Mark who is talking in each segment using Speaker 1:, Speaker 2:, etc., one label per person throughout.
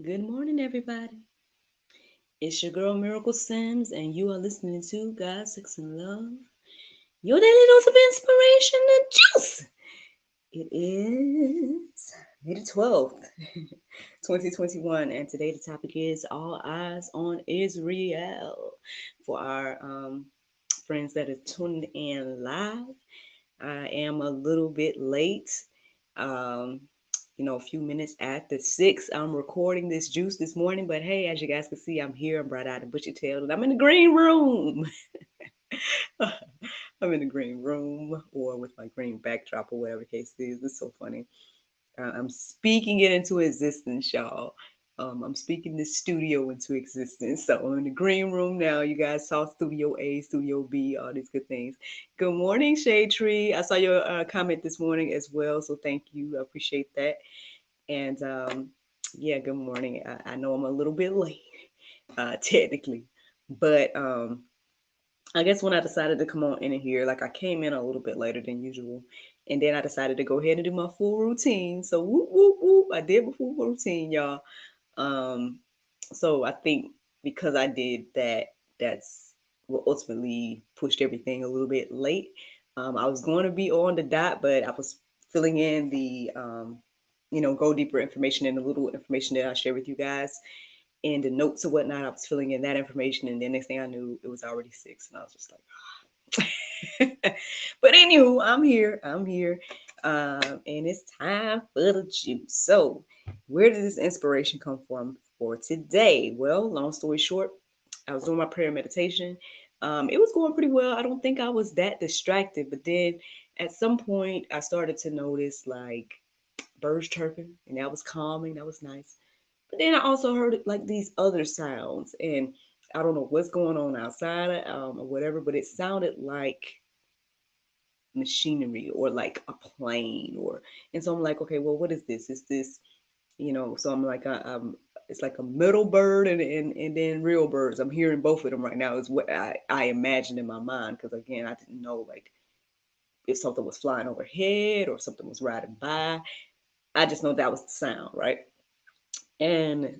Speaker 1: Good morning, everybody. It's your girl Miracle Sims, and you are listening to God, Sex, and Love, your daily dose of inspiration and juice. It is May the 12th, 2021, and today the topic is All Eyes on Israel. For our friends that are tuning in live, I am a little bit late. Um, a few minutes after 6, I'm recording this juice this morning. But hey, as you guys can see, I'm here. I'm bright eyed and bushy tailed, and I'm in the green room. I'm in the green room, or with my green backdrop, or whatever the case is. It's so funny. I'm speaking it into existence, y'all. I'm speaking this studio into existence. So I'm in the green room now. You guys saw Studio A, Studio B, all these good things. Good morning, Shade Tree. I saw your comment this morning as well, so thank you. I appreciate that. And yeah, good morning. I know I'm a little bit late, technically, but I guess when I decided to come on in here, like I came in a little bit later than usual, and then I decided to go ahead and do my full routine. So whoop whoop whoop, I did my full routine, y'all. Um, so I think because I did that, that's what ultimately pushed everything a little bit late. I was going to be on the dot, but I was filling in the go deeper information and the little information that I share with you guys and the notes and whatnot. I was filling in that information, and then next thing I knew, it was already 6, and I was just like, but anywho, I'm here. I'm here, and it's time for the juice. So, where did this inspiration come from for today? Well, long story short, I was doing my prayer meditation. It was going pretty well. I don't think I was that distracted, but then at some point, I started to notice like birds chirping, and that was calming. That was nice. But then I also heard like these other sounds, and I don't know what's going on outside or whatever, but it sounded like machinery or like a plane or. And so I'm like, okay, well, what is this? Is this, So I'm like, it's like a middle bird and then real birds. I'm hearing both of them right now is what I imagined in my mind, because again, I didn't know like if something was flying overhead or something was riding by. I just know that was the sound, right? And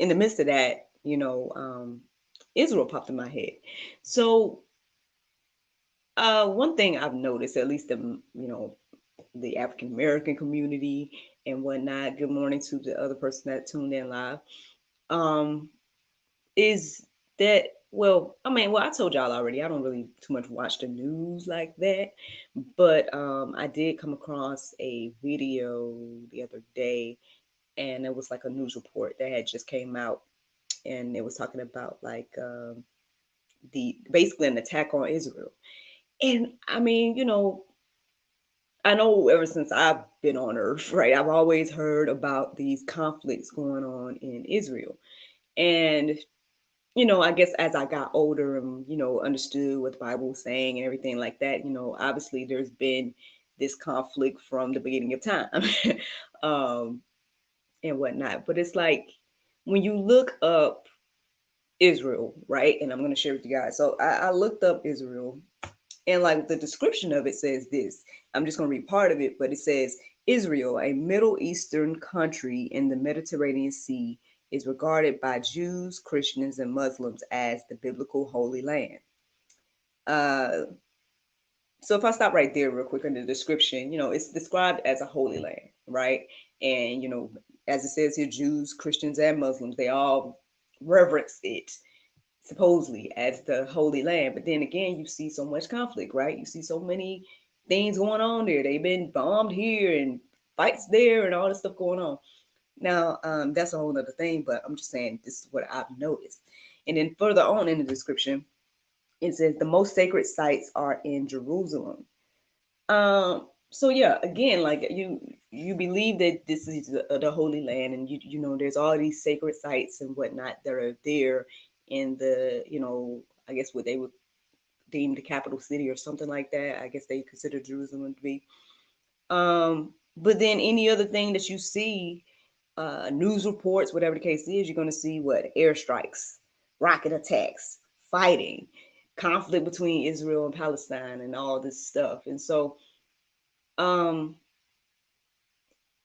Speaker 1: in the midst of that, Israel popped in my head. So one thing I've noticed, at least the African American community and whatnot. Good morning to the other person that tuned in live. Um, is that I told y'all already. I don't really too much watch the news like that, but I did come across a video the other day, and it was like a news report that had just came out, and it was talking about like the basically an attack on Israel. And I mean, I know ever since I've been on earth, right, I've always heard about these conflicts going on in Israel. And, I guess as I got older and, understood what the Bible was saying and everything like that, obviously there's been this conflict from the beginning of time um, and whatnot. But it's like when you look up Israel, right? And I'm going to share with you guys. So I looked up Israel, and like the description of it says this. I'm just going to read part of it, but it says Israel, a Middle Eastern country in the Mediterranean Sea, is regarded by Jews, Christians, and Muslims as the biblical Holy Land. Uh, so if I stop right there real quick in the description, it's described as a holy land, right? And as it says here, Jews, Christians, and Muslims, they all reverence it supposedly as the Holy Land. But then again, you see so much conflict, right? You see so many things going on there. They've been bombed here and fights there and all this stuff going on. Now, that's a whole other thing, but I'm just saying this is what I've noticed. And then further on in the description, it says the most sacred sites are in Jerusalem. So yeah, again, like you believe that this is the Holy Land, and there's all these sacred sites and whatnot that are there in the I guess what they would deem the capital city or something like that. I guess they consider Jerusalem to be. But then any other thing that you see, news reports, whatever the case is, you're going to see what airstrikes, rocket attacks, fighting, conflict between Israel and Palestine, and all this stuff. And so, um,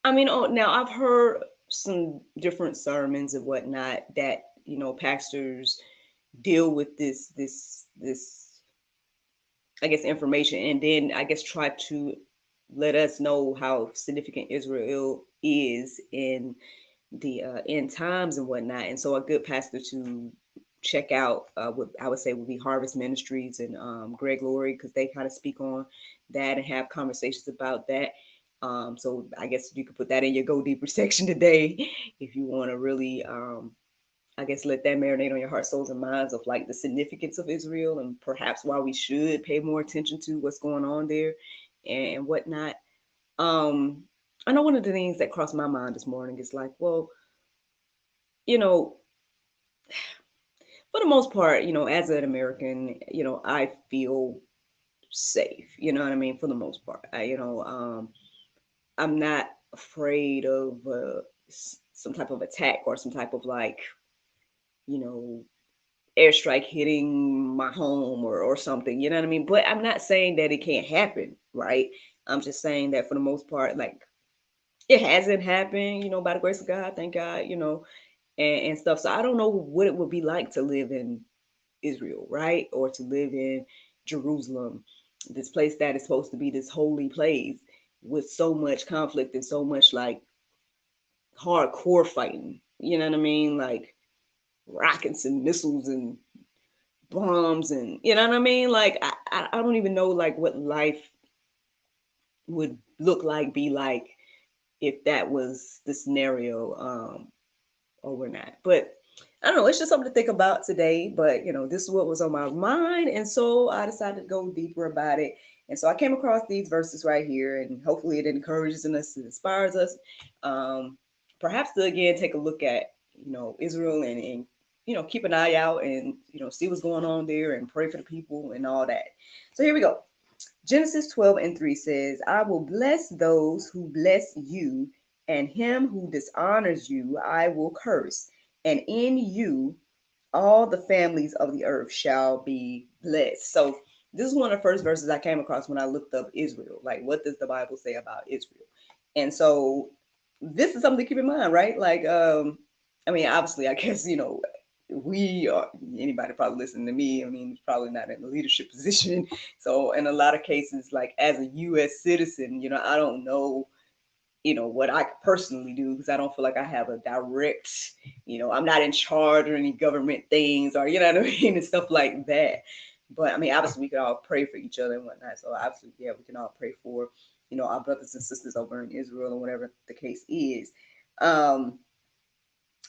Speaker 1: I mean, now I've heard some different sermons and whatnot that, pastors deal with this I guess information, and then I guess try to let us know how significant Israel is in the end times and whatnot. And so a good pastor to check out what I would say would be Harvest Ministries and Greg Laurie, because they kind of speak on that and have conversations about that. So I guess you could put that in your go deeper section today if you want to really I guess let that marinate on your heart, souls, and minds of like the significance of Israel and perhaps why we should pay more attention to what's going on there and whatnot. Um, I know one of the things that crossed my mind this morning is like, well, you know, for the most part, as an American, I feel safe. You know what I mean? For the most part, I'm not afraid of some type of attack or some type of like, you know, airstrike hitting my home or something, you know what I mean? But I'm not saying that it can't happen, right? I'm just saying that for the most part, like it hasn't happened, by the grace of God, thank God, and stuff. So I don't know what it would be like to live in Israel, right? Or to live in Jerusalem, this place that is supposed to be this holy place with so much conflict and so much like hardcore fighting, you know what I mean? Like rockets and missiles and bombs and you know what I mean? Like I don't even know like what life would look like, be like if that was the scenario or we're not. But I don't know, it's just something to think about today. But this is what was on my mind, and so I decided to go deeper about it. And so I came across these verses right here, and hopefully it encourages us and inspires us. Perhaps to again take a look at Israel and keep an eye out and see what's going on there and pray for the people and all that. So here we go. Genesis 12:3 says, I will bless those who bless you, and him who dishonors you I will curse, and in you all the families of the earth shall be blessed. So this is one of the first verses I came across when I looked up Israel. Like, what does the Bible say about Israel? And so this is something to keep in mind, right? Like, I mean, obviously, I guess, we are, anybody probably listening to me, I mean, probably not in a leadership position. So in a lot of cases, like as a US citizen, I don't know, what I personally do, because I don't feel like I have a direct, I'm not in charge or any government things or, you know what I mean, and stuff like that. But I mean, obviously we can all pray for each other and whatnot. So obviously, yeah, we can all pray for, our brothers and sisters over in Israel or whatever the case is. Um,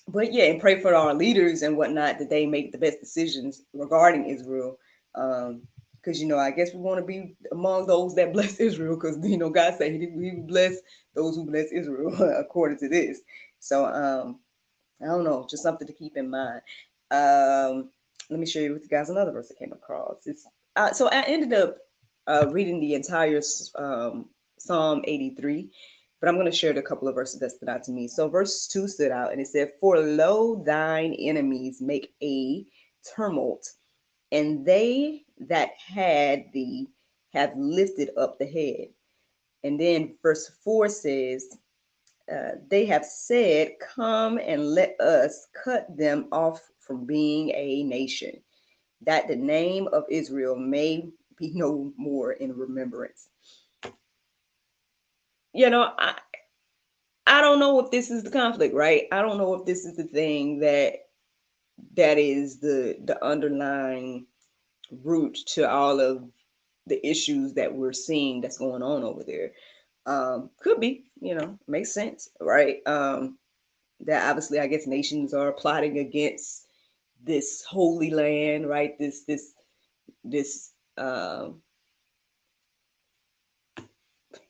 Speaker 1: but yeah, and pray for our leaders and whatnot that they make the best decisions regarding Israel. Because I guess we want to be among those that bless Israel, because God said He will bless those who bless Israel, according to this. So I don't know, just something to keep in mind. Let me share you with you guys another verse I came across. So I ended up reading the entire Psalm 83, but I'm going to share a couple of verses that stood out to me. So verse 2 stood out, and it said, For lo, thine enemies make a tumult, and they that had thee have lifted up the head. And then verse 4 says, they have said, Come and let us cut them off from being a nation, that the name of Israel may be no more in remembrance. I don't know if this is the conflict, right? I don't know if this is the thing that is the underlying root to all of the issues that we're seeing that's going on over there. Could be, makes sense, right? That obviously I guess nations are plotting against this holy land, right? This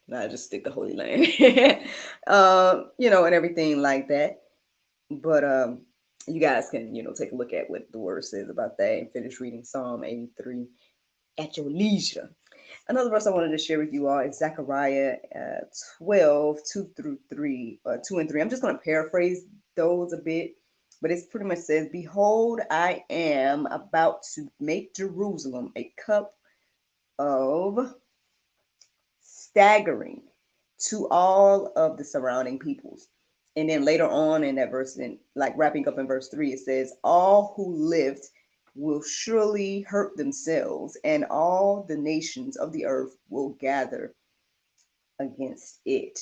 Speaker 1: not just stick the holy land, and everything like that. But you guys can, take a look at what the word says about that and finish reading Psalm 83 at your leisure. Another verse I wanted to share with you all is Zachariah 12, 2 through 3, 2 and 3. I'm just going to paraphrase those a bit, but it pretty much says, Behold, I am about to make Jerusalem a cup of staggering to all of the surrounding peoples. And then later on in that verse, in like wrapping up in verse 3, it says, all who lived will surely hurt themselves, and all the nations of the earth will gather against it.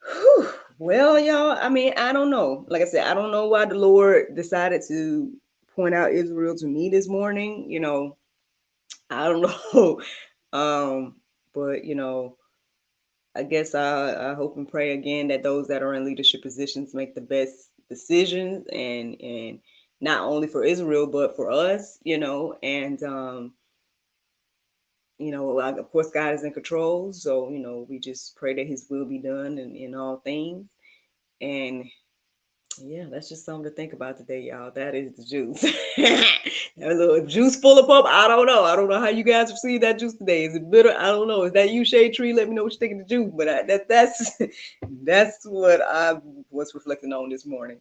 Speaker 1: Whew. Well, y'all, I mean, I don't know. Like I said, I don't know why the Lord decided to point out Israel to me this morning. I don't know. But I guess I hope and pray again that those that are in leadership positions make the best decisions, and not only for Israel but for us, and of course God is in control, so we just pray that His will be done in all things. And yeah, that's just something to think about today, y'all. That is the juice. That little juice full of pulp. I don't know. I don't know how you guys receive that juice today. Is it bitter? I don't know. Is that you, Shade Tree? Let me know what you think of the juice. But that's that's what I was reflecting on this morning.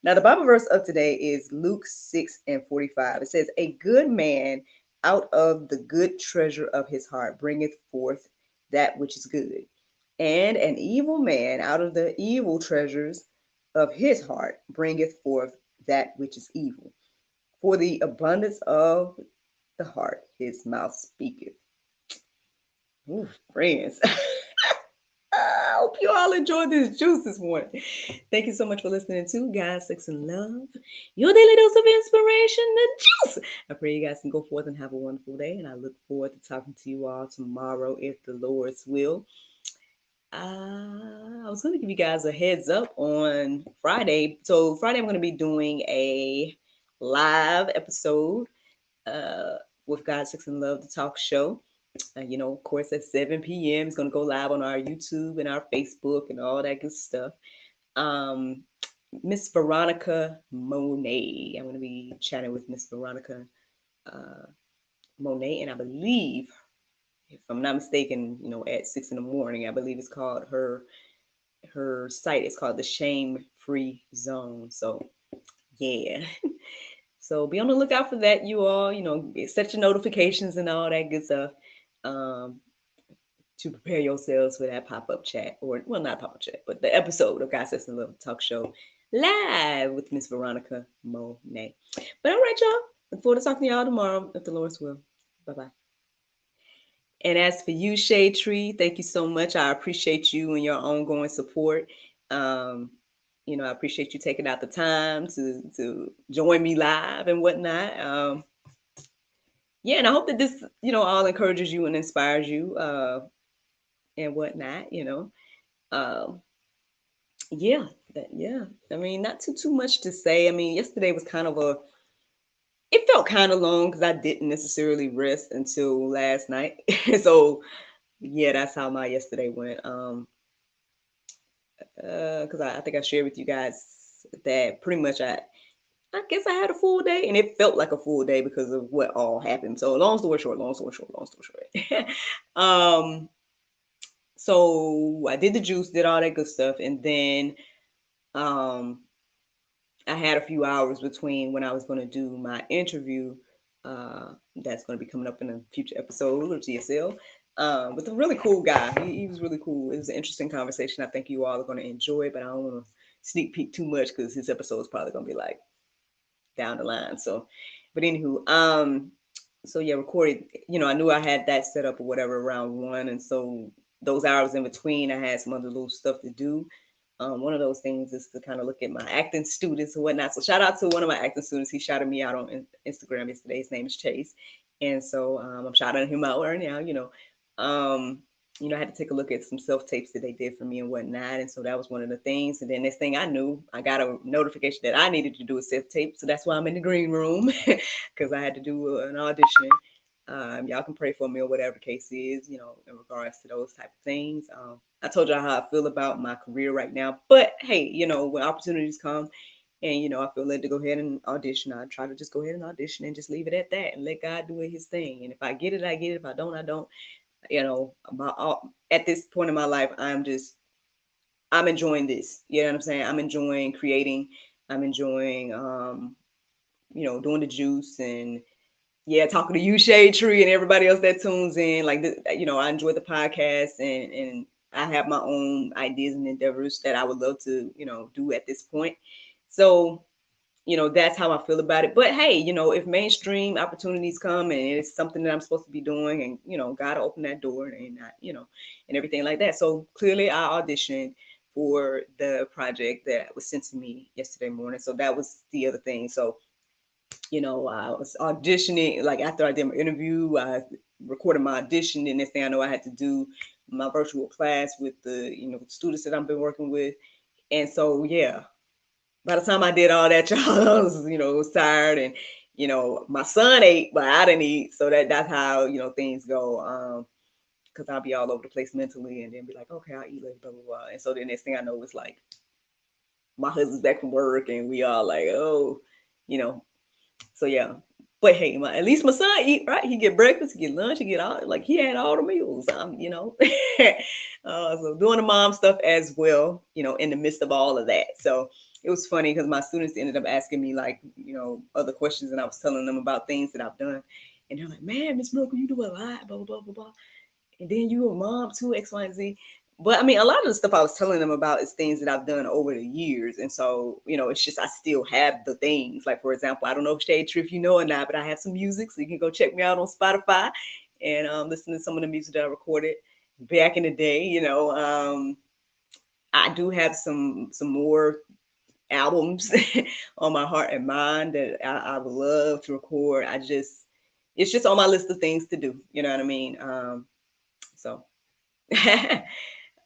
Speaker 1: Now, the Bible verse of today is Luke 6:45. It says, "A good man out of the good treasure of his heart bringeth forth that which is good, and an evil man out of the evil treasures of his heart bringeth forth that which is evil. For the abundance of the heart his mouth speaketh." Ooh, friends. I hope you all enjoyed this juice this morning. Thank you so much for listening to God, Sex, and Love, your daily dose of inspiration, the juice. I pray you guys can go forth and have a wonderful day, and I look forward to talking to you all tomorrow if the Lord's will. I was going to give you guys a heads up on Friday. So Friday, I'm going to be doing a live episode with God, Sex, and Love, the talk show. Of course, at 7 p.m. It's going to go live on our YouTube and our Facebook and all that good stuff. Miss Veronica Monet. I'm going to be chatting with Miss Veronica Monet, and I believe, if I'm not mistaken, at 6 in the morning, I believe it's called her site is called the Shame Free Zone. So yeah. So be on the lookout for that, you all. Set your notifications and all that good stuff. To prepare yourselves for that pop-up chat, or well, not pop-up chat, but the episode of God Says and Love Talk Show live with Miss Veronica Monet. But all right, y'all. Look forward to talking to y'all tomorrow, if the Lord's will. Bye-bye. And as for you, Shade Tree, thank you so much. I appreciate you and your ongoing support. I appreciate you taking out the time to join me live and whatnot. And I hope that this, all encourages you and inspires you and whatnot. Um, yeah. I mean, not too much to say. I mean, yesterday was it felt kind of long because I didn't necessarily rest until last night. So yeah, that's how my yesterday went. Because I think I shared with you guys that pretty much I guess I had a full day, and it felt like a full day because of what all happened. So long story short. So I did the juice, did all that good stuff, and then um I had a few hours between when I was going to do my interview. That's going to be coming up in a future episode of GSL. With a really cool guy. He was really cool. It was an interesting conversation. I think you all are going to enjoy, but I don't want to sneak peek too much because his episode is probably going to be like down the line. So, but anywho, so yeah, recorded. I knew I had that set up or whatever around 1, and so those hours in between, I had some other little stuff to do. One of those things is to kind of look at my acting students and whatnot. So shout out to one of my acting students. He shouted me out on Instagram yesterday. His name is Chase, and so I'm shouting him out right now. Um, I had to take a look at some self tapes that they did for me and whatnot, and so that was one of the things. And then next thing I knew, I got a notification that I needed to do a self tape. So that's why I'm in the green room because I had to do an audition. Y'all can pray for me or whatever the case is, in regards to those type of things. I told y'all how I feel about my career right now, but hey, when opportunities come and, I feel led to go ahead and audition, I try to just go ahead and audition and just leave it at that and let God do it his thing. And if I get it, I get it. If I don't, I don't. At this point in my life, I'm enjoying this. You know what I'm saying? I'm enjoying creating. I'm enjoying, doing the juice and talking to you, Shade Tree, and everybody else that tunes in. Like, I enjoy the podcast, and I have my own ideas and endeavors that I would love to, do at this point. So, that's how I feel about it. But hey, if mainstream opportunities come and it's something that I'm supposed to be doing, and God open that door, and and everything like that. So clearly, I auditioned for the project that was sent to me yesterday morning. So that was the other thing. So I was auditioning. Like after I did my interview, I recorded my audition, and next thing I know, I had to do my virtual class with the students that I've been working with. And so yeah, by the time I did all that, y'all, I was, was tired, and my son ate, but I didn't eat. So that's how things go. Because I'll be all over the place mentally, and then be like, okay, I'll eat later, blah blah blah. And so the next thing I know, it's like my husband's back from work, and we all like, oh, you know. So yeah. But hey, at least my son eat right. He get breakfast, he get lunch, he get all like he had all the meals. So doing the mom stuff as well. In the midst of all of that. So it was funny because my students ended up asking me like other questions, and I was telling them about things that I've done, and they're like, "Man, Miss Brooke, you do a lot, blah blah blah blah blah." And then you a mom too, X, Y, and Z. But I mean, a lot of the stuff I was telling them about is things that I've done over the years. And so, it's just I still have the things. Like, for example, I don't know, Shade Tree, if you know or not, but I have some music. So you can go check me out on Spotify and listen to some of the music that I recorded back in the day. I do have some more albums on my heart and mind that I would love to record. It's just on my list of things to do. You know what I mean? So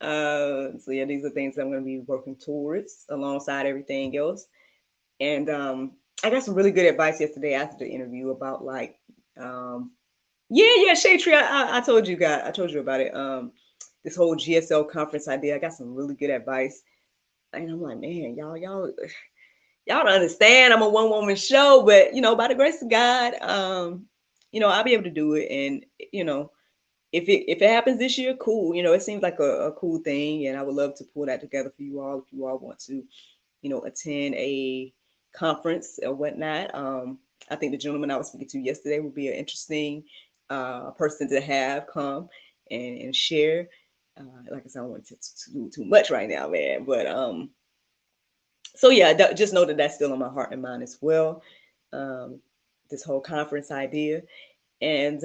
Speaker 1: so yeah, these are things I'm going to be working towards alongside everything else. And I got some really good advice yesterday after the interview about like, yeah, Shade Tree. I told you guys, I told you about it. This whole GSL conference idea. I got some really good advice, and I'm like, man, y'all don't understand. I'm a one woman show, but by the grace of God, I'll be able to do it, and you know if it happens this year, cool. It seems like a cool thing, and I would love to pull that together for you all if you all want to, attend a conference or whatnot. I think the gentleman I was speaking to yesterday would be an interesting person to have come and share. Like I said, I don't want to do too much right now, man. But so yeah, just know that that's still on my heart and mind as well. Um, this whole conference idea, and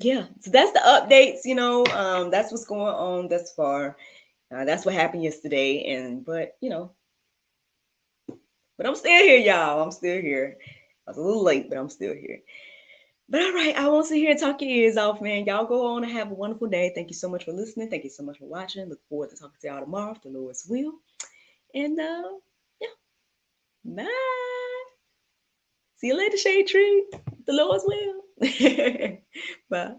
Speaker 1: yeah, so that's the updates. That's what's going on thus far. That's what happened yesterday, and but I'm still here, y'all. I'm still here. I was a little late, but I'm still here. But all right, I won't sit here and talk your ears off, man. Y'all go on and have a wonderful day. Thank you so much for listening. Thank you so much for watching. Look forward to talking to y'all tomorrow if the Lord's will. And yeah, bye. See you later, Shade Tree. The Lord's will. Bye.